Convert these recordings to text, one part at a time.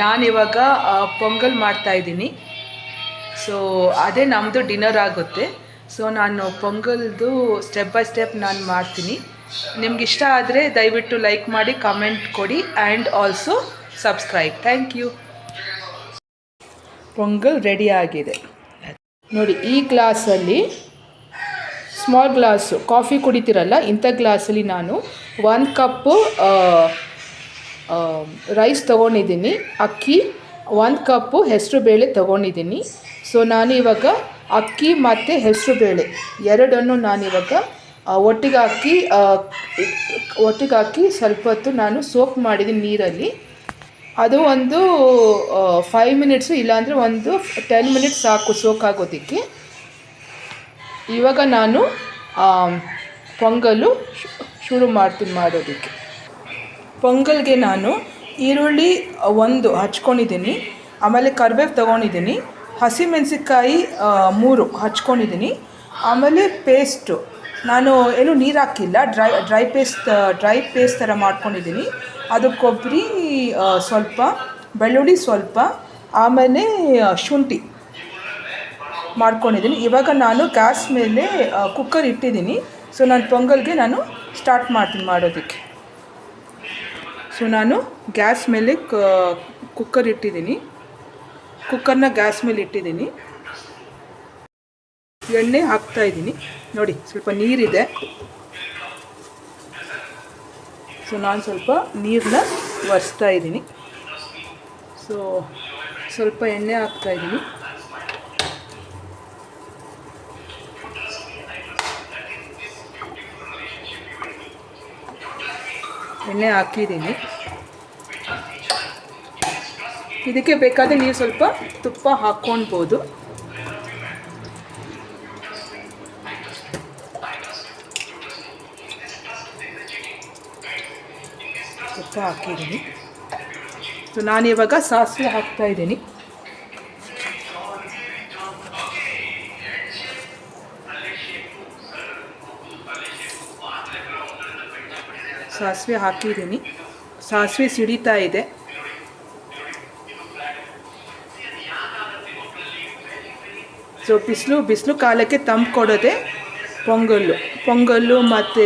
ನಾನಿವಾಗ ಪೊಂಗಲ್ ಮಾಡ್ತಾಯಿದ್ದೀನಿ. ಸೊ ಅದೇ ನಮ್ಮದು ಡಿನ್ನರ್ ಆಗುತ್ತೆ. ಸೊ ನಾನು ಪೊಂಗಲ್ದು ಸ್ಟೆಪ್ ಬೈ ಸ್ಟೆಪ್ ನಾನು ಮಾಡ್ತೀನಿ. ನಿಮ್ಗೆ ಇಷ್ಟ ಆದರೆ ದಯವಿಟ್ಟು ಲೈಕ್ ಮಾಡಿ, ಕಮೆಂಟ್ ಕೊಡಿ and also subscribe. Thank you. Pongal ready ಆಗಿದೆ ನೋಡಿ. ಈ ಗ್ಲಾಸಲ್ಲಿ, ಸ್ಮಾಲ್ ಗ್ಲಾಸು ಕಾಫಿ ಕುಡಿತೀರಲ್ಲ, ಇಂಥ ಗ್ಲಾಸಲ್ಲಿ ನಾನು 1 ಕಪ್ಪು ರೈಸ್ ತೊಗೊಂಡಿದ್ದೀನಿ. ಅಕ್ಕಿ 1 ಕಪ್ಪು ಹೆಸರು ಬೇಳೆ ತೊಗೊಂಡಿದ್ದೀನಿ. ಸೊ ನಾನು ಇವಾಗ ಅಕ್ಕಿ ಮತ್ತು ಹೆಸರು ಬೇಳೆ ಎರಡನ್ನು ನಾನಿವಾಗ ಒಟ್ಟಿಗೆ ಹಾಕಿ ಸ್ವಲ್ಪ ಹೊತ್ತು ನಾನು ಸೋಕ್ ಮಾಡಿದ್ದೀನಿ ನೀರಲ್ಲಿ. ಅದು ಒಂದು 5 ಮಿನಿಟ್ಸು, ಇಲ್ಲಾಂದರೆ ಒಂದು 10 ಮಿನಿಟ್ಸ್ ಸಾಕು ಸೋಕ್ ಆಗೋದಕ್ಕೆ. ಇವಾಗ ನಾನು ಪೊಂಗಲು ಶುರು ಮಾಡ್ತೀನಿ ಮಾಡೋದಕ್ಕೆ. ಪೊಂಗಲ್ಗೆ ನಾನು ಈರುಳ್ಳಿ 1 ಹಚ್ಕೊಂಡಿದ್ದೀನಿ, ಆಮೇಲೆ ಕರಿಬೇವು ತೊಗೊಂಡಿದ್ದೀನಿ, ಹಸಿಮೆಣಸಿನ್ಕಾಯಿ 3 ಹಚ್ಕೊಂಡಿದ್ದೀನಿ, ಆಮೇಲೆ ಪೇಸ್ಟು ನಾನು ಏನು ನೀರು ಹಾಕಿಲ್ಲ, ಡ್ರೈ ಪೇಸ್ಟ್ ಥರ ಮಾಡ್ಕೊಂಡಿದ್ದೀನಿ. ಅದು ಕೊಬ್ಬರಿ ಸ್ವಲ್ಪ, ಬೆಳ್ಳುಳ್ಳಿ ಸ್ವಲ್ಪ, ಆಮೇಲೆ ಶುಂಠಿ ಮಾಡ್ಕೊಂಡಿದ್ದೀನಿ. ಇವಾಗ ನಾನು ಗ್ಯಾಸ್ ಮೇಲೆ ಕುಕ್ಕರ್ ಇಟ್ಟಿದ್ದೀನಿ. ಸೊ ನಾನು ಪೊಂಗಲ್ಗೆ ನಾನು ಸ್ಟಾರ್ಟ್ ಮಾಡ್ತೀನಿ ಮಾಡೋದಕ್ಕೆ. ಸೊ ನಾನು ಗ್ಯಾಸ್ ಮೇಲೆ ಕುಕ್ಕರ್ ಇಟ್ಟಿದ್ದೀನಿ. ಕುಕ್ಕರ್ನ ಗ್ಯಾಸ್ ಮೇಲೆ ಇಟ್ಟಿದ್ದೀನಿ. ಎಣ್ಣೆ ಹಾಕ್ತಾಯಿದ್ದೀನಿ ನೋಡಿ. ಸ್ವಲ್ಪ ನೀರಿದೆ. ಸೊ ನಾನು ಸ್ವಲ್ಪ ನೀರನ್ನ ಒರೆಸ್ತಾ ಇದ್ದೀನಿ. ಸೊ ಸ್ವಲ್ಪ ಎಣ್ಣೆ ಹಾಕ್ತಾಯಿದ್ದೀನಿ. ಎಣ್ಣೆ ಹಾಕಿದ್ದೀನಿ. ಇದಕ್ಕೆ ಬೇಕಾದರೆ ನೀವು ಸ್ವಲ್ಪ ತುಪ್ಪ ಹಾಕ್ಕೊಳ್ಬೋದು. ತುಪ್ಪ ಹಾಕಿದ್ದೀನಿ. ಸೊ ನಾನಿವಾಗ ಸಾಸಿವೆ ಹಾಕ್ತಾಯಿದ್ದೀನಿ. ಸಾಸಿವೆ ಹಾಕಿದ್ದೀನಿ. ಸಾಸಿವೆ ಸಿಡಿತಾ ಇದೆ. ಸೊ ಬಿಸಿಲು ಕಾಲಕ್ಕೆ ತಂಪು ಕೊಡೋದೆ ಪೊಂಗಲ್ಲು ಮತ್ತು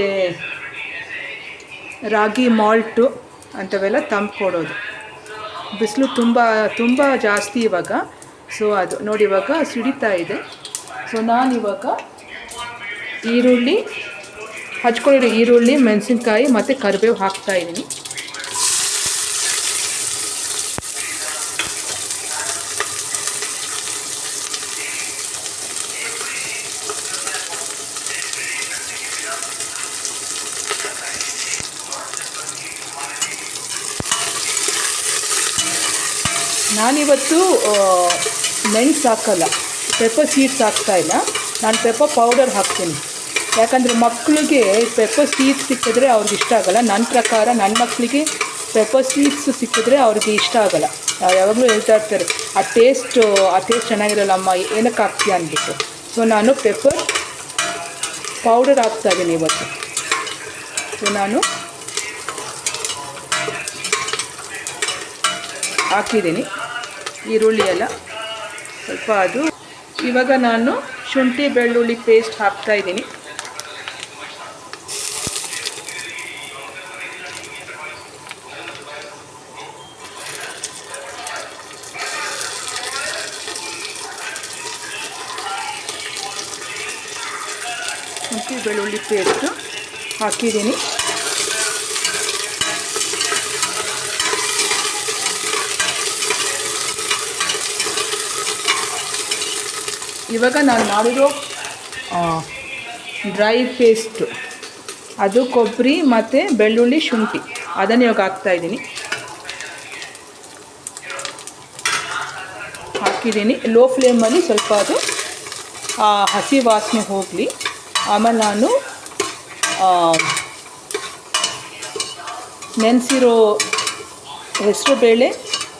ರಾಗಿ ಮಾಲ್ಟು ಅಂಥವೆಲ್ಲ ತಂಪು ಕೊಡೋದು. ಬಿಸಿಲು ತುಂಬ ಜಾಸ್ತಿ ಇವಾಗ. ಸೊ ಅದು ನೋಡಿ ಇವಾಗ ಸಿಡಿತಾ ಇದೆ. ಸೊ ನಾನಿವಾಗ ಹಚ್ಕೊಂಡಿರೋ ಈರುಳ್ಳಿ, ಮೆಣಸಿನ್ಕಾಯಿ ಮತ್ತು ಕರಿಬೇವು ಹಾಕ್ತಾಯಿದ್ದೀನಿ. ನಾನಿವತ್ತು ಮೆಣಸು ಹಾಕಲ್ಲ, ಪೆಪ್ಪರ್ ಸೀಡ್ಸ್ ಹಾಕ್ತಾಯಿಲ್ಲ. ನಾನು ಪೆಪ್ಪರ್ ಪೌಡರ್ ಹಾಕ್ತೀನಿ. ಯಾಕಂದರೆ ಮಕ್ಕಳಿಗೆ ಪೆಪ್ಪರ್ ಸೀಡ್ಸ್ ಸಿಕ್ಕಿದ್ರೆ ಅವ್ರಿಗೆ ಇಷ್ಟ ಆಗೋಲ್ಲ. ನನ್ನ ಪ್ರಕಾರ ನನ್ನ ಮಕ್ಕಳಿಗೆ ಪೆಪ್ಪರ್ ಸೀಡ್ಸ್ ಸಿಕ್ಕಿದ್ರೆ ಅವ್ರಿಗೆ ಇಷ್ಟ ಆಗೋಲ್ಲ. ಯಾವಾಗಲೂ ಹೇಳ್ತಾ ಇರ್ತಾರೆ, ಆ ಟೇಸ್ಟ್ ಚೆನ್ನಾಗಿರಲ್ಲ ಅಮ್ಮ, ಏನಕ್ಕೆ ಹಾಕ್ತೀಯ ಅಂದ್ಬಿಟ್ಟು. ಸೊ ನಾನು ಪೆಪ್ಪರ್ ಪೌಡರ್ ಹಾಕ್ತಾಯಿದ್ದೀನಿ ಇವತ್ತು. ಸೊ ನಾನು ಹಾಕಿದ್ದೀನಿ ಈರುಳ್ಳಿ ಎಲ್ಲ ಸ್ವಲ್ಪ. ಅದು ಇವಾಗ ನಾನು ಶುಂಠಿ ಬೆಳ್ಳುಳ್ಳಿ ಪೇಸ್ಟ್ ಹಾಕ್ತಾಯಿದ್ದೀನಿ. ಶುಂಠಿ ಬೆಳ್ಳುಳ್ಳಿ ಪೇಸ್ಟು ಹಾಕಿದ್ದೀನಿ. ಇವಾಗ ನಾನು ಮಾಡಿರೋ ಡ್ರೈ ಪೇಸ್ಟು, ಅದು ಕೊಬ್ಬರಿ ಮತ್ತು ಬೆಳ್ಳುಳ್ಳಿ ಶುಂಠಿ, ಅದನ್ನು ಇವಾಗ ಹಾಕ್ತಾಯಿದ್ದೀನಿ. ಹಾಕಿದ್ದೀನಿ ಲೋ ಫ್ಲೇಮಲ್ಲಿ. ಸ್ವಲ್ಪ ಅದು ಹಸಿ ವಾಸನೆ ಹೋಗಲಿ. ಆಮೇಲೆ ನಾನು ನೆನೆಸಿರೋ ಹೆಸರು ಬೇಳೆ,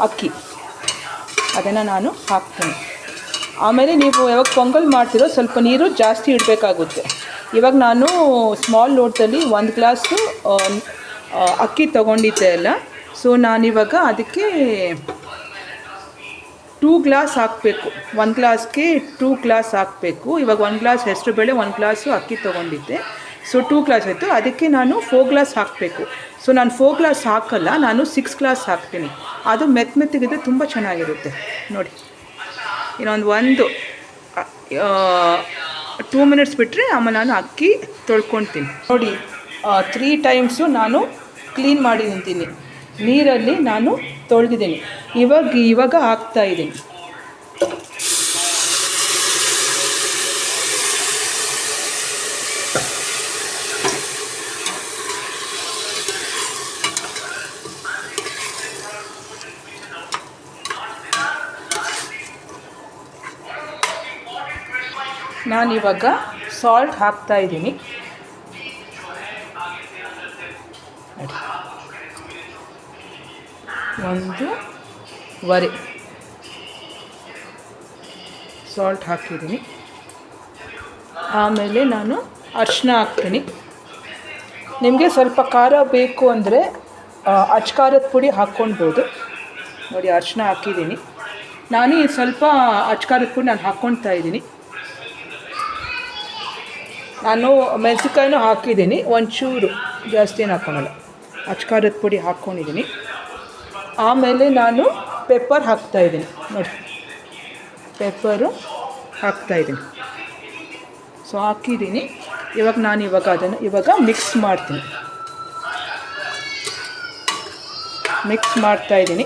ಅಕ್ಕಿ, ಅದನ್ನು ನಾನು ಹಾಕ್ತೀನಿ. ಆಮೇಲೆ ನೀವು ಯಾವಾಗ ಪೊಂಗಲ್ ಮಾಡ್ತಿರೋ ಸ್ವಲ್ಪ ನೀರು ಜಾಸ್ತಿ ಇಡಬೇಕಾಗುತ್ತೆ. ಇವಾಗ ನಾನು ಸ್ಮಾಲ್ ಲೋಟದಲ್ಲಿ 1 ಗ್ಲಾಸು ಅಕ್ಕಿ ತೊಗೊಂಡಿದ್ದೆ ಅಲ್ಲ. ಸೊ ನಾನಿವಾಗ ಅದಕ್ಕೆ 2 ಗ್ಲಾಸ್ ಹಾಕಬೇಕು. 1 ಗ್ಲಾಸ್ಗೆ 2 ಗ್ಲಾಸ್ ಹಾಕಬೇಕು. ಇವಾಗ 1 ಗ್ಲಾಸ್ ಹೆಸರುಬೇಳೆ, 1 ಗ್ಲಾಸು ಅಕ್ಕಿ ತೊಗೊಂಡಿದ್ದೆ. ಸೊ 2 ಗ್ಲಾಸ್ ಆಯಿತು. ಅದಕ್ಕೆ ನಾನು 4 ಗ್ಲಾಸ್ ಹಾಕಬೇಕು. ಸೊ ನಾನು 4 ಗ್ಲಾಸ್ ಹಾಕಲ್ಲ, ನಾನು 6 ಗ್ಲಾಸ್ ಹಾಕ್ತೀನಿ. ಅದು ಮೆತ್ತಗಿದ್ರೆ ತುಂಬ ಚೆನ್ನಾಗಿರುತ್ತೆ ನೋಡಿ. ಇನ್ನೊಂದು 2 ಮಿನಿಟ್ಸ್ ಬಿಟ್ಟರೆ ಆಮೇಲೆ ನಾನು ಅಕ್ಕಿ ತೊಳ್ಕೊತೀನಿ ನೋಡಿ. 3 ಟೈಮ್ಸು ನಾನು ಕ್ಲೀನ್ ಮಾಡಿ ನಿಂತೀನಿ, ನೀರಲ್ಲಿ ನಾನು ತೊಳೆದಿದ್ದೀನಿ. ಇವಾಗ ಹಾಕ್ತಾಯಿದ್ದೀನಿ. ನಾನಿವಾಗ ಸಾಲ್ಟ್ ಹಾಕ್ತಾಯಿದ್ದೀನಿ. 1.25 ಸಾಲ್ಟ್ ಹಾಕಿದ್ದೀನಿ. ಆಮೇಲೆ ನಾನು ಅರಿಶಿನ ಹಾಕ್ತೀನಿ. ನಿಮಗೆ ಸ್ವಲ್ಪ ಖಾರ ಬೇಕು ಅಂದರೆ ಅಚ್ಕಾರದ ಪುಡಿ ಹಾಕ್ಕೊಳ್ಬೋದು ನೋಡಿ. ಅರಿಶಿನ ಹಾಕಿದ್ದೀನಿ. ನಾನು ಸ್ವಲ್ಪ ಅಚ್ಕಾರದ ಪುಡಿ ನಾನು ಹಾಕ್ಕೊಳ್ತಾ ಇದ್ದೀನಿ. ನಾನು ಮೆಣಸಿನ್ಕಾಯಿನೂ ಹಾಕಿದ್ದೀನಿ, ಒಂಚೂರು ಜಾಸ್ತಿ ಏನು ಹಾಕ್ಕೊಳಲ್ಲ. ಅಚ್ಕಾರದ ಪುಡಿ ಹಾಕ್ಕೊಂಡಿದ್ದೀನಿ. ಆಮೇಲೆ ನಾನು ಪೆಪ್ಪರ್ ಹಾಕ್ತಾಯಿದ್ದೀನಿ ನೋಡಿ. ಪೆಪ್ಪರು ಹಾಕ್ತಾಯಿದ್ದೀನಿ. ಸೊ ಹಾಕಿದ್ದೀನಿ. ಇವಾಗ ಅದನ್ನು ಮಿಕ್ಸ್ ಮಾಡ್ತೀನಿ. ಮಿಕ್ಸ್ ಮಾಡ್ತಾಯಿದ್ದೀನಿ.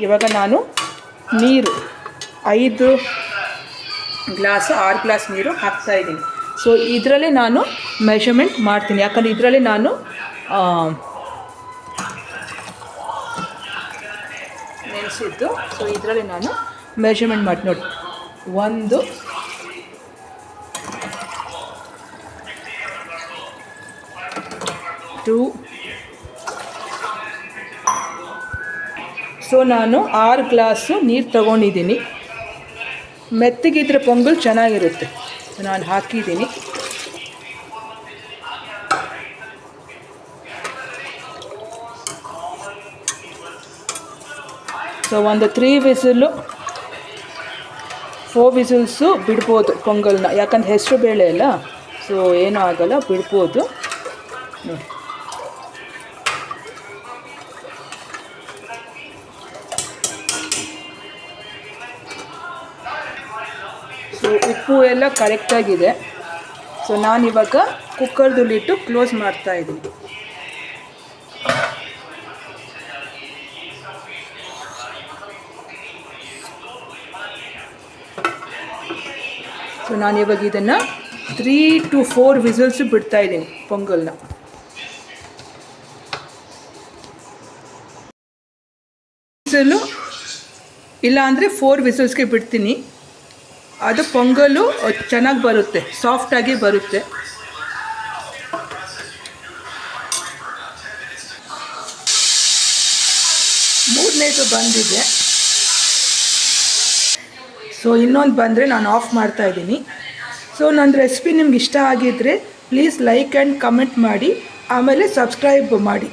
ಇವಾಗ ನಾನು ನೀರು 5 ಗ್ಲಾಸ್ 6 ಗ್ಲಾಸ್ ನೀರು ಹಾಕ್ತಾಯಿದ್ದೀನಿ. ಸೊ ಇದರಲ್ಲೇ ನಾನು ಮೆಷರ್ಮೆಂಟ್ ಮಾಡ್ತೀನಿ, ಯಾಕಂದರೆ ಇದರಲ್ಲೇ ನಾನು ನೆನೆಸಿದ್ದು. ಸೊ ಇದರಲ್ಲೇ ನಾನು ಮೆಷರ್ಮೆಂಟ್ ಮಾಡ್ತೀನಿ ನೋಡಿ. 1 2 ಸೊ ನಾನು 6 ಗ್ಲಾಸು ನೀರು ತೊಗೊಂಡಿದ್ದೀನಿ. ಮೆತ್ತಗಿದ್ರೆ ಪೊಂಗಲ್ ಚೆನ್ನಾಗಿರುತ್ತೆ. ನಾನು ಹಾಕಿದ್ದೀನಿ. ಸೊ ಒಂದು 3 ವಿಸಿಲು 4 ವಿಸಿಲ್ಸು ಬಿಡ್ಬೋದು ಪೊಂಗಲ್ನ, ಯಾಕಂದ್ರೆ ಹೆಸರು ಬೇಳೆ ಅಲ್ಲ. ಸೊ ಏನೂ ಆಗಲ್ಲ, ಬಿಡ್ಬೋದು ನೋಡಿ. ಸೊ ಉಪ್ಪು ಎಲ್ಲ ಕರೆಕ್ಟಾಗಿದೆ. ಸೊ ನಾನಿವಾಗ ಕುಕ್ಕರ್ದು ಲಿಟ್ಟು ಕ್ಲೋಸ್ ಮಾಡ್ತಾಯಿದ್ದೀನಿ. ಸೊ ನಾನಿವಾಗ ಇದನ್ನು 3 to 4 ವಿಸಿಲ್ಸು ಬಿಡ್ತಾಯಿದ್ದೀನಿ ಪೊಂಗಲ್ನ. ವಿಸಿಲು ಇಲ್ಲ ಅಂದರೆ 4 ವಿಸಿಲ್ಸ್ಗೆ ಬಿಡ್ತೀನಿ. ಅದು ಪೊಂಗಲು ಚೆನ್ನಾಗಿ ಬರುತ್ತೆ, ಸಾಫ್ಟಾಗಿ ಬರುತ್ತೆ. ಮೂರನೇದು ಬಂದಿದೆ. ಸೊ ಇನ್ನೊಂದು ಬಂದರೆ ನಾನು ಆಫ್ ಮಾಡ್ತಾಯಿದ್ದೀನಿ. ಸೊ ನನ್ನ ರೆಸಿಪಿ ನಿಮ್ಗೆ ಇಷ್ಟ ಆಗಿದ್ದರೆ ಪ್ಲೀಸ್ ಲೈಕ್ ಆ್ಯಂಡ್ ಕಮೆಂಟ್ ಮಾಡಿ, ಆಮೇಲೆ ಸಬ್ಸ್ಕ್ರೈಬ್ ಮಾಡಿ.